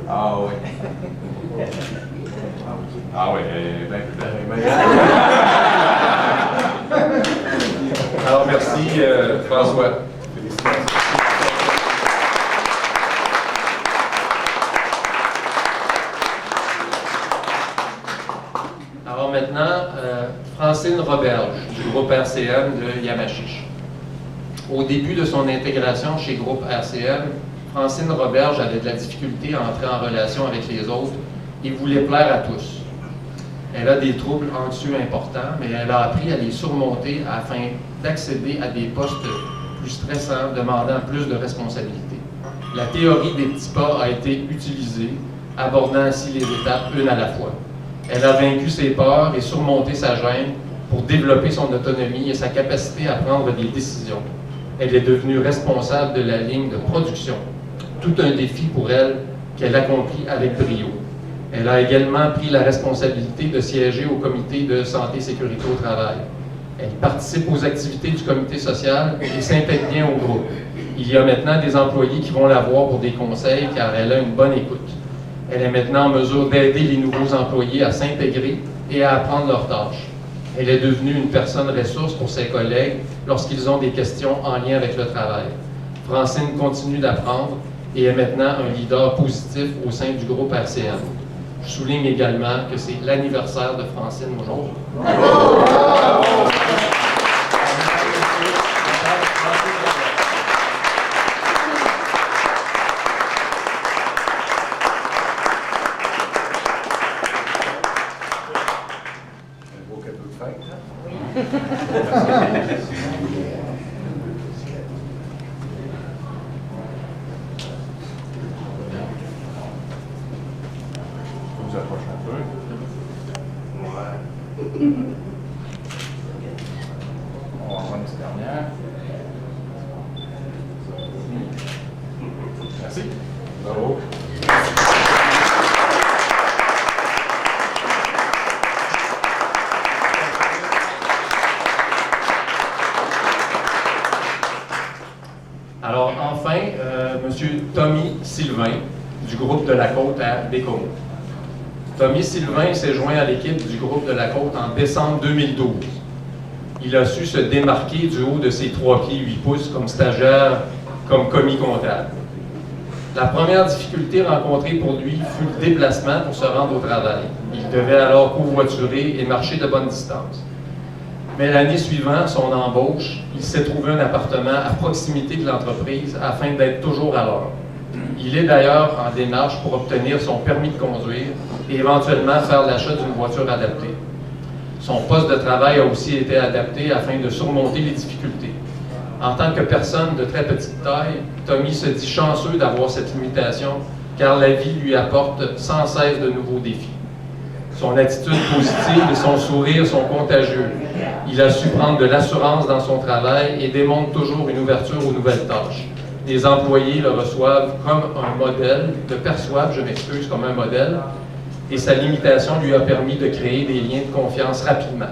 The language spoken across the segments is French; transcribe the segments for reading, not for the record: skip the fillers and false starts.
Ah oui. Ah oui, elle est bien plus belle. Alors, merci, François. Félicitations. Alors maintenant, Francine Roberge, du groupe RCM de Yamachiche. Au début de son intégration chez groupe RCM, Francine Roberge avait de la difficulté à entrer en relation avec les autres et voulait plaire à tous. Elle a des troubles anxieux importants, mais elle a appris à les surmonter afin d'accéder à des postes plus stressants, demandant plus de responsabilités. La théorie des petits pas a été utilisée, abordant ainsi les étapes une à la fois. Elle a vaincu ses peurs et surmonté sa gêne pour développer son autonomie et sa capacité à prendre des décisions. Elle est devenue responsable de la ligne de production. Tout un défi pour elle qu'elle accomplit avec brio. Elle a également pris la responsabilité de siéger au comité de santé et sécurité au travail. Elle participe aux activités du comité social et s'intègre bien au groupe. Il y a maintenant des employés qui vont la voir pour des conseils car elle a une bonne écoute. Elle est maintenant en mesure d'aider les nouveaux employés à s'intégrer et à apprendre leurs tâches. Elle est devenue une personne ressource pour ses collègues lorsqu'ils ont des questions en lien avec le travail. Francine continue d'apprendre et est maintenant un leader positif au sein du groupe RCM. Je souligne également que c'est l'anniversaire de Francine aujourd'hui. Vous approchez un peu. On va prendre une petite dernière. Merci. Bravo. Alors enfin, M. Tommy Sylvain, du groupe de la Côte à Bécomo. Tommy Sylvain s'est joint à l'équipe du groupe de la Côte en décembre 2012. Il a su se démarquer du haut de ses 3 pieds 8 pouces comme stagiaire, comme commis comptable. La première difficulté rencontrée pour lui fut le déplacement pour se rendre au travail. Il devait alors covoiturer et marcher de bonne distance. Mais l'année suivante, son embauche, il s'est trouvé un appartement à proximité de l'entreprise afin d'être toujours à l'heure. Il est d'ailleurs en démarche pour obtenir son permis de conduire et éventuellement faire l'achat d'une voiture adaptée. Son poste de travail a aussi été adapté afin de surmonter les difficultés. En tant que personne de très petite taille, Tommy se dit chanceux d'avoir cette limitation car la vie lui apporte sans cesse de nouveaux défis. Son attitude positive et son sourire sont contagieux. Il a su prendre de l'assurance dans son travail et démontre toujours une ouverture aux nouvelles tâches. Les employés le reçoivent comme un modèle, le perçoivent, je m'excuse, comme un modèle, et sa limitation lui a permis de créer des liens de confiance rapidement.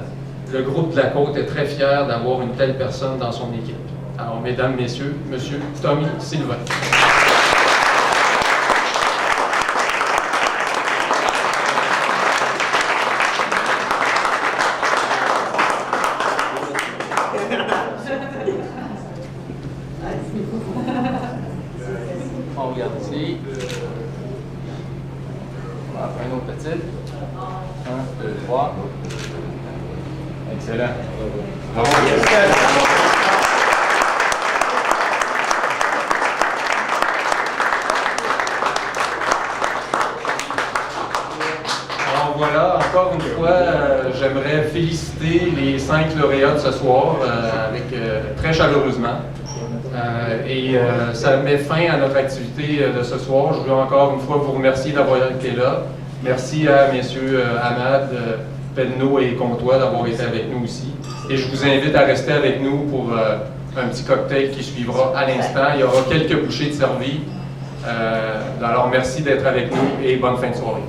Le groupe de la Côte est très fier d'avoir une telle personne dans son équipe. Alors, mesdames, messieurs, Monsieur Tommy Sylvain. On regarde ici. On va faire une autre petite. 1, 2, 3. Excellent. Bravo. Alors voilà, encore une fois, j'aimerais féliciter les 5 lauréats de ce soir très chaleureusement. Ça met fin à notre activité de ce soir. Je veux encore une fois vous remercier d'avoir été là. Merci à messieurs Ahmad, Penneau et Comtois d'avoir été avec nous aussi. Et je vous invite à rester avec nous pour un petit cocktail qui suivra à l'instant. Il y aura quelques bouchées de servies. Alors merci d'être avec nous et bonne fin de soirée.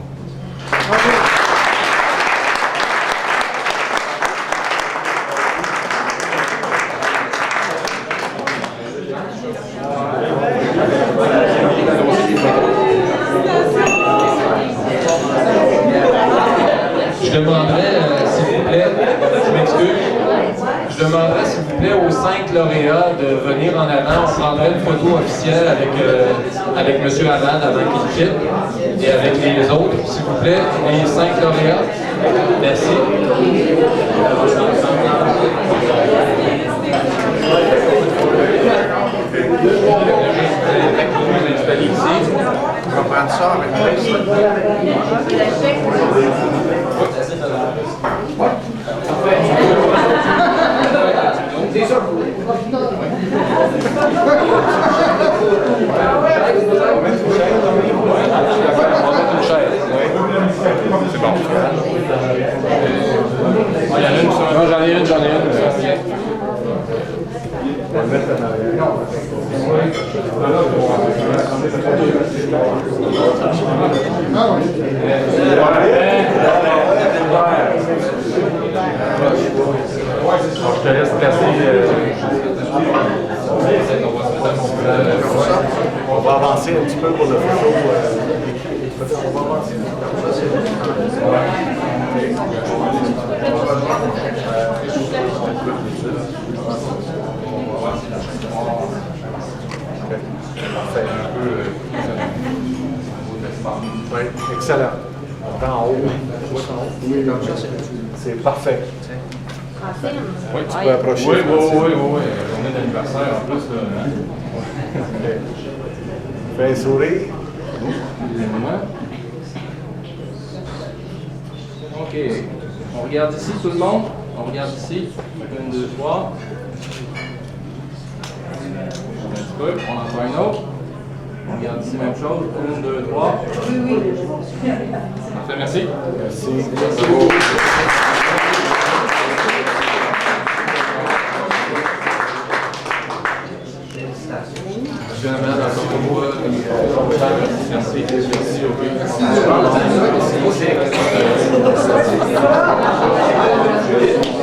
Je demanderais, s'il vous plaît, je m'excuse, je demanderais, s'il vous plaît, aux 5 lauréats de venir en avant. On prendrait une photo officielle avec M. Hamad avant qu'il quitte et avec les autres, s'il vous plaît, les 5 lauréats. Merci. On va prendre ça avec C'est bon. Il y en a une sur un. J'en ai une. On va le mettre en arrière. Je te laisse placer. On va avancer un petit peu pour le photo. On va avancer. Oui, excellent. En haut. Oui, comme ça, c'est parfait. Oui, Tu peux approcher. Oui. Journée d'anniversaire en plus. Là. Fais un sourire. OK. On regarde ici, tout le monde. On regarde ici. 1, 2, 3. Un petit peu. On en fait un autre. On regarde ici, même chose. 1, 2, 3. Parfait, merci. Merci. Monsieur Hamad, encore pour vous. Merci. Merci.